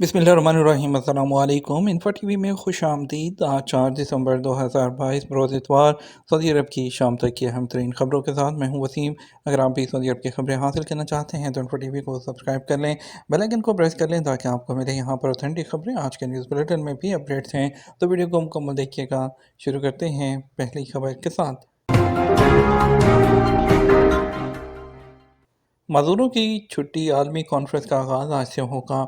बिस्मिल्लाहिर्रहमानिर्रहीम। अस्सलामु अलैकुम। इन्फो टीवी में खुश आमदीद। आज 4 दिसंबर 2022 रोज़ इतवार सऊदी अरब की शाम तक की अहम तरीन खबरों के साथ मैं हूं वसीम। अगर आप भी सऊदी अरब की खबरें हासिल करना चाहते हैं तो इन्फो टीवी को सब्सक्राइब कर लें, बेल आइकन को प्रेस कर लें ताकि आपको मिले यहाँ पर ऑथेंटिक खबरें। आज के न्यूज़ बुलेटिन में भी अपडेट्स हैं तो वीडियो को मुकम्मल देखिएगा। शुरू करते हैं पहली खबर के साथ। मज़दूरों की छुट्टी आलमी कॉन्फ्रेंस का आगाज़ आज से होगा।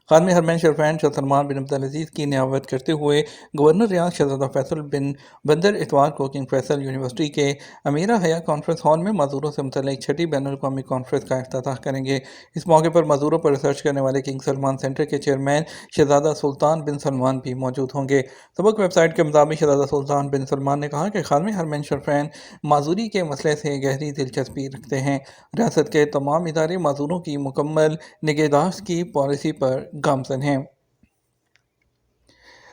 खान हरमैन शरफैन शाह सलमान बिन अब्दुल अजीज़ की नियावत करते हुए गवर्नर रियाज शहजादा फैसल बिन बंदर इतवार को किंग फैसल यूनिवर्सिटी के अमीरा हया कॉन्फ्रेंस हॉल में मज़दूरों से मुतल्लिक़ छठी बैन अवी कॉन्फ्रेंस का इफ्तिताह करेंगे। इस मौके पर मज़दूरों पर रिसर्च करने वाले किंग सलमान सेंटर के चेयरमैन शहजादा सुल्तान बिन सलमान भी मौजूद होंगे। सबक वेबसाइट के मुताबिक शहजादा सुल्तान बिन सलमान ने कहा कि खान हरमैन शरफैन माजूरी के मसले से गहरी दिलचस्पी रखते हैं। रियासत के तमाम इदारे माजूरों की मुकम्मल निगहदाश्त की पॉलिसी पर गामजन हैं।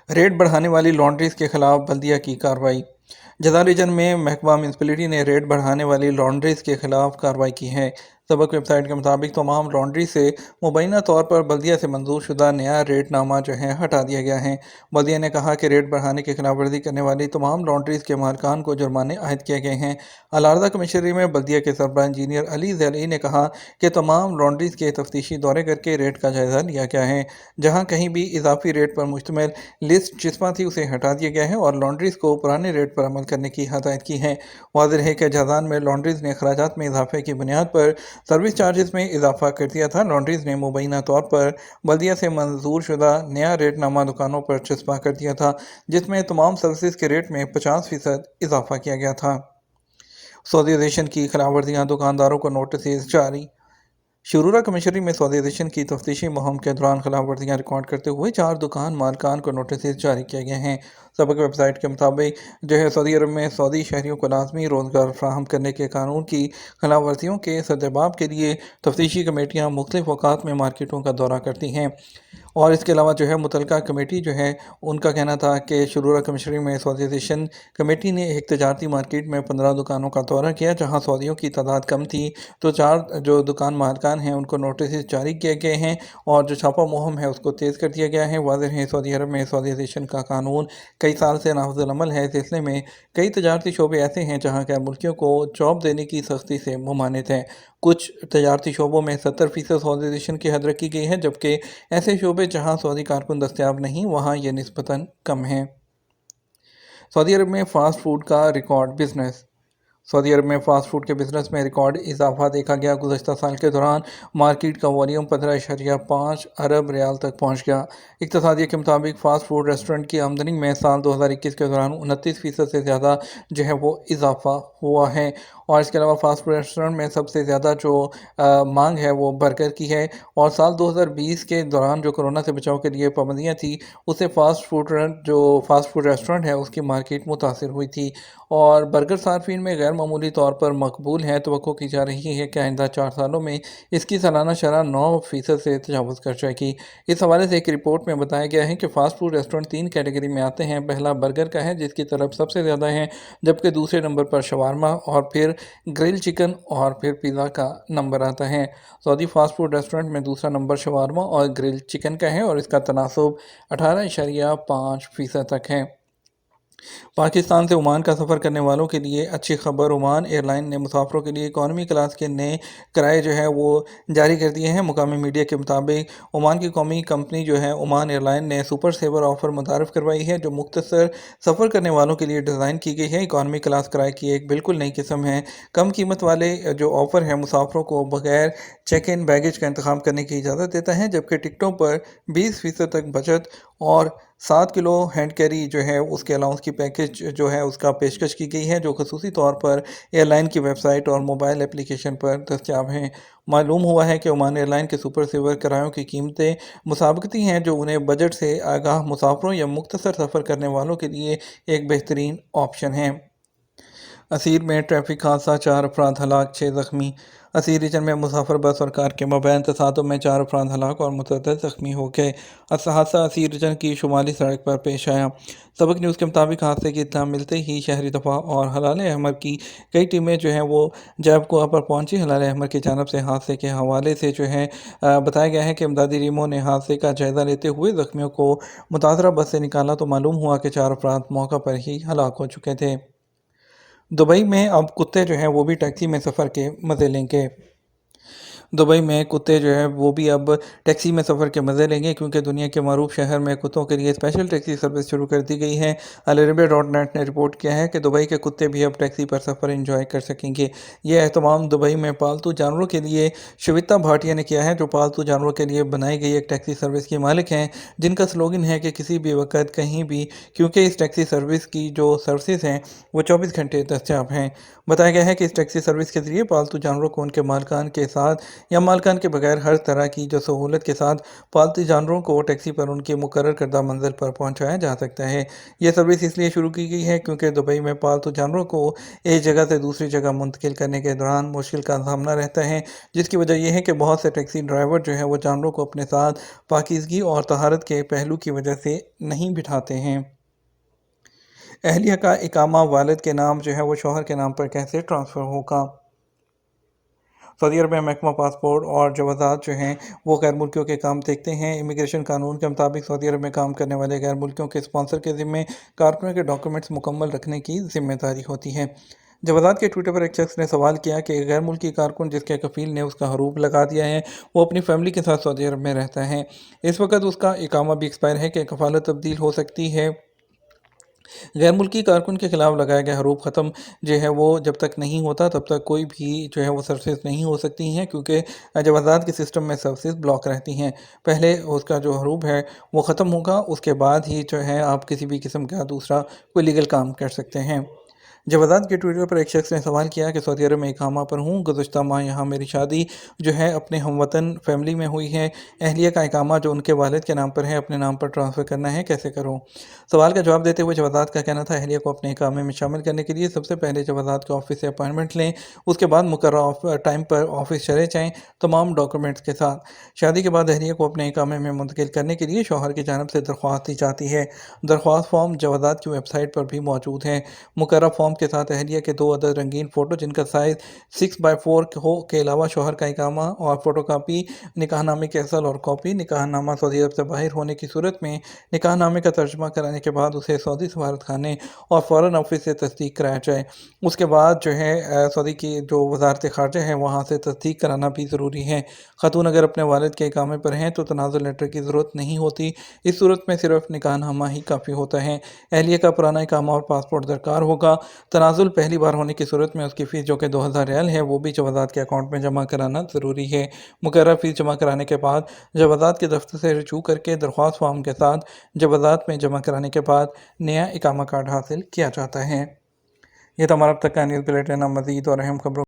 रेट बढ़ाने वाली लॉन्ड्रीज के खिलाफ बल्दिया की कार्रवाई। जदा रीजन में महकमा म्यूनसिपलिटी ने रेट बढ़ाने वाली लॉन्ड्रीज के खिलाफ कार्रवाई की है। सबक वेबसाइट के मुताबिक तमाम लॉन्ड्री से मुबैना तौर पर बल्दिया से मंजूर शुदा नया रेट नामा जो है हटा दिया गया है। बल्दिया ने कहा कि रेट बढ़ाने की खिलाफ वर्जी करने वाली तमाम लॉन्ड्रीज के मालकान को जुर्माने आयद किए गए हैं। अलारदा कमिश्नरी में बल्दिया के सरबराह इंजीनियर अली जैली ने कहा कि तमाम लॉन्ड्रीज के तफ्तीशी दौरे करके रेट का जायज़ा लिया गया है। जहाँ कहीं भी इजाफी रेट पर मुश्तमिल लिस्ट जिसमा थी उसे हटा दिया गया है और लॉन्ड्रीज को पुराने रेट पर अमल करने की हदायत की है। वाज़ेह है कि जहाज़ान में लॉन्ड्रीज ने अखराजात में इजाफे की बुनियाद पर सर्विस चार्जेस में इजाफा कर दिया था। लॉन्ड्रीज ने मुबैना तौर पर बल्दिया से मंजूर शुदा नया रेट नामा दुकानों पर चस्पा कर दिया था, जिसमें तमाम सर्विस के रेट में 50% इजाफा किया गया था। सऊदीज़ेशन की खिलाफ वर्जियाँ, दुकानदारों को नोटिस जारी। शुरूरा कमिश्नरी में सऊदीज़ेशन की तफ्तीशी मुहिम के दौरान खिलाफ वर्जियाँ रिकॉर्ड करते हुए 4 दुकान मालकान को नोटिस जारी किए गए हैं। सबक वेबसाइट के मुताबिक जो है सऊदी अरब में सऊदी शहरियों को लाजमी रोज़गार फ्राहम करने के कानून की खिलाफ वर्जियों के सद्दबाब के लिए तफ्तीशी कमेटियाँ मुख्तलिफ औकात में मार्केटों का दौरा करती हैं। और इसके अलावा जो है मुतलका कमेटी जो है उनका कहना था कि शुरूरा कमिश्नरी में सऊदीज़ेशन कमेटी ने एक तजारती मार्केट में 15 दुकानों का दौरा किया, जहाँ सऊदियों की तादाद कम थी, तो 4 जो दुकान मालकान हैं उनको नोटिस जारी किए गए हैं और जो छापा मुहिम है उसको तेज़ कर दिया गया है। वाज़ेह है सऊदी अरब में सऊदीज़ेशन का कानून कई साल से नाफिज़ुल अमल है। इस सिलसिले में कई तजारती शोबे ऐसे हैं जहाँ गैर मुल्कियों को जॉब देने की सख्ती से ममानित हैं। कुछ तजारती शोबों में 70% सऊदीज़ेशन की हद रखी गई है, जबकि ऐसे शोबे जहाँ सऊदी कारकुन दस्तयाब नहीं वहाँ ये निस्बतन कम है। सऊदी अरब में फ़ास्ट फूड का रिकॉर्ड बिजनेस। सऊदी अरब में फ़ास्ट फूड के बिज़नेस में रिकॉर्ड इजाफा देखा गया। गुज़श्ता साल के दौरान मार्केट का वॉल्यूम 15.5 अरब रियाल तक पहुँच गया। इक़्तिसादिया के मुताबिक फ़ास्ट फूड रेस्टोरेंट की आमदनी में साल 2021 के दौरान 29% से ज़्यादा जो है वो इजाफा हुआ है। और इसके अलावा फ़ास्ट फूड रेस्टोरेंट में सबसे ज़्यादा जो मांग है वो बर्गर की है। और साल 2020 के दौरान जो कोरोना से बचाव के लिए पाबंदियाँ थी, उससे फ़ास्ट फूड रेस्टोरेंट है उसकी मार्केट मुतासर हुई थी। और बर्गर सार्फिन में गैर मामूली तौर पर मकबूल है। तवक्को की जा रही है कि आइंदा 4 सालों में इसकी सालाना शरह 9% से तजावुज़ कर जाएगी। इस हवाले से एक रिपोर्ट में बताया गया है कि फ़ास्ट फूड रेस्टोरेंट 3 कैटेगरी में आते हैं। पहला बर्गर का है जिसकी तलब सबसे ज़्यादा है, जबकि दूसरे नंबर पर शवारमा और फिर ग्रिल चिकन और फिर पिज़्ज़ा का नंबर आता है। सऊदी फ़ास्ट फूड रेस्टोरेंट में दूसरा नंबर शवारमा और ग्रिल चिकन का है और इसका तनासब 18.5% तक है। पाकिस्तान से ओमान का सफ़र करने वालों के लिए अच्छी खबर। ओमान एयरलाइन ने मुसाफरों के लिए इकॉनमी क्लास के नए किराए जो है वो जारी कर दिए हैं। मुकामी मीडिया के मुताबिक ओमान की कौमी कंपनी जो है ओमान एयरलाइन ने सुपर सेवर ऑफ़र मुतारफ़ करवाई है, जो मुख्तसर सफ़र करने वालों के लिए डिज़ाइन की गई है। इकॉनमी क्लास किराए की एक बिल्कुल नई किस्म है। कम कीमत वाले जो ऑफ़र है मुसाफरों को बगैर चेक इन बैगेज का इंतखाब करने की इजाज़त देता है, जबकि टिकटों पर 20% तक बचत और 7 किलो हैंड कैरी जो है उसके अलाउंस की पैकेज जो है उसका पेशकश की गई है, जो खसूसी तौर पर एयरलाइन की वेबसाइट और मोबाइल एप्लीकेशन पर दस्तयाब हैं। मालूम हुआ है कि ओमान एयरलाइन के सुपर सेवर किरायों की कीमतें मुसाबकती हैं, जो उन्हें बजट से आगाह मुसाफरों या मुख्तसर सफ़र करने वालों के लिए एक बेहतरीन ऑप्शन है। असीर में ट्रैफिक हादसा, 4 अफराद हलाक, 6 ज़ख्मी। اسیر ریجن میں مسافر بس اور کار کے مابین تصادم میں 4 افراد ہلاک اور متعدد زخمی ہو گئے۔ حادثہ اسیر ریجن کی شمالی سڑک پر پیش آیا۔ سبق نیوز کے مطابق حادثے کی اطلاع ملتے ہی شہری دفاع اور ہلال احمر کی کئی ٹیمیں وہ جیب کوہ پر پہنچی۔ ہلال احمر کی جانب سے حادثے کے حوالے سے بتایا گیا ہے کہ امدادی ٹیموں نے حادثے کا جائزہ لیتے ہوئے زخمیوں کو متعارضہ بس سے نکالا تو معلوم ہوا کہ 4 افراد موقع پر ہی ہلاک ہو چکے تھے۔ دبئی میں اب کتے وہ بھی ٹیکسی میں سفر کے مزے لیں گے۔ دبئی میں کتے وہ بھی اب ٹیکسی میں سفر کے مزے لیں گے، کیونکہ دنیا کے معروف شہر میں کتوں کے لیے اسپیشل ٹیکسی سروس شروع کر دی گئی ہے۔ العربیہ.نیٹ نے رپورٹ کیا ہے کہ دبئی کے کتے بھی اب ٹیکسی پر سفر انجوائے کر سکیں گے۔ یہ اہتمام دبئی میں پالتو جانوروں کے لیے شویتا بھاٹیا نے کیا ہے، جو پالتو جانوروں کے لیے بنائی گئی ایک ٹیکسی سروس کی مالک ہیں، جن کا سلوگن ہے کہ کسی بھی وقت کہیں بھی، کیونکہ اس ٹیکسی سروس کی جو سروسز ہیں وہ 24 گھنٹے دستیاب ہیں۔ بتایا گیا ہے کہ اس ٹیکسی سروس کے ذریعے پالتو جانوروں کو ان کے مالکان کے ساتھ یا مالکان کے بغیر ہر طرح کی جو سہولت کے ساتھ پالتو جانوروں کو ٹیکسی پر ان کی مقرر کردہ منزل پر پہنچایا جا سکتا ہے۔ یہ سروس اس لیے شروع کی گئی ہے کیونکہ دبئی میں پالتو جانوروں کو ایک جگہ سے دوسری جگہ منتقل کرنے کے دوران مشکل کا سامنا رہتا ہے، جس کی وجہ یہ ہے کہ بہت سے ٹیکسی ڈرائیور وہ جانوروں کو اپنے ساتھ پاکیزگی اور طہارت کے پہلو کی وجہ سے نہیں بٹھاتے ہیں۔ اہلیہ کا اقامہ والد کے نام وہ شوہر کے نام پر کیسے ٹرانسفر ہوگا؟ سعودی عرب میں محکمہ پاسپورٹ اور جوازات وہ غیر ملکیوں کے کام دیکھتے ہیں۔ امیگریشن قانون کے مطابق سعودی عرب میں کام کرنے والے غیر ملکیوں کے اسپانسر کے ذمے کارکنوں کے ڈاکیومنٹس مکمل رکھنے کی ذمہ داری ہوتی ہے۔ جوازات کے ٹویٹر پر ایک شخص نے سوال کیا کہ ایک غیر ملکی کارکن جس کے کفیل نے اس کا حروف لگا دیا ہے، وہ اپنی فیملی کے ساتھ سعودی عرب میں رہتا ہے، اس وقت اس کا اقامہ بھی ایکسپائر ہے، کہ کفالت تبدیل ہو سکتی ہے؟ غیر ملکی کارکن کے خلاف لگائے گئے حروف ختم وہ جب تک نہیں ہوتا تب تک کوئی بھی وہ سروسز نہیں ہو سکتی ہیں، کیونکہ جوازات کے سسٹم میں سروسز بلاک رہتی ہیں۔ پہلے اس کا جو حروف وہ ختم ہوگا، اس کے بعد ہی آپ کسی بھی قسم کا دوسرا کوئی لیگل کام کر سکتے ہیں۔ جوازات کے ٹویٹر پر ایک شخص نے سوال کیا کہ سعودی عرب میں اقامہ پر ہوں، گزشتہ ماہ یہاں میری شادی اپنے ہم وطن فیملی میں ہوئی ہے، اہلیہ کا اقامہ جو ان کے والد کے نام پر ہے اپنے نام پر ٹرانسفر کرنا ہے، کیسے کروں؟ سوال کا جواب دیتے ہوئے جوازات کا کہنا تھا، اہلیہ کو اپنے اقامے میں شامل کرنے کے لیے سب سے پہلے جوازات کے آفس سے اپائنٹمنٹ لیں، اس کے بعد مقررہ ٹائم پر آفس چلے جائیں تمام ڈاکیومنٹس کے ساتھ۔ شادی کے بعد اہلیہ کو اپنے اقامے میں منتقل کرنے کے لیے شوہر کی جانب سے درخواست دی جاتی ہے۔ درخواست فارم جوازات کی ویب سائٹ پر بھی موجود ہے۔ مقررہ فارم کے ساتھ اہلیہ کے 2 عدد رنگین فوٹو جن کا سائز 6x4 ہو کے علاوہ شوہر کا اقامہ اور فوٹو کاپی، نکاح نامے کی اصل اور کاپی، نکاح نامہ سعودی عرب سے باہر ہونے کی صورت میں نکاح نامے کا ترجمہ کرانے کے بعد اسے سعودی سفارت خانے اور فارن آفس سے تصدیق کرایا جائے۔ اس کے بعد سعودی کی جو وزارت خارجہ ہے وہاں سے تصدیق کرانا بھی ضروری ہے۔ خاتون اگر اپنے والد کے اقامے پر ہیں تو تنازل لیٹر کی ضرورت نہیں ہوتی، اس صورت میں صرف نکاح نامہ ہی کافی ہوتا ہے۔ اہلیہ کا پرانا اقامہ اور پاسپورٹ درکار ہوگا۔ تنازل پہلی بار ہونے کی صورت میں اس کی فیس جو کہ 2000 ریال ہے وہ بھی جوازات کے اکاؤنٹ میں جمع کرانا ضروری ہے۔ مقررہ فیس جمع کرانے کے بعد جوازات کے دفتر سے رجوع کر کے درخواست فارم کے ساتھ جوازات میں جمع کرانے کے بعد نیا اقامہ کارڈ حاصل کیا جاتا ہے۔ یہ تھا ہمارا اب تک کا نیوز بلیٹن۔ مزید اور اہم خبروں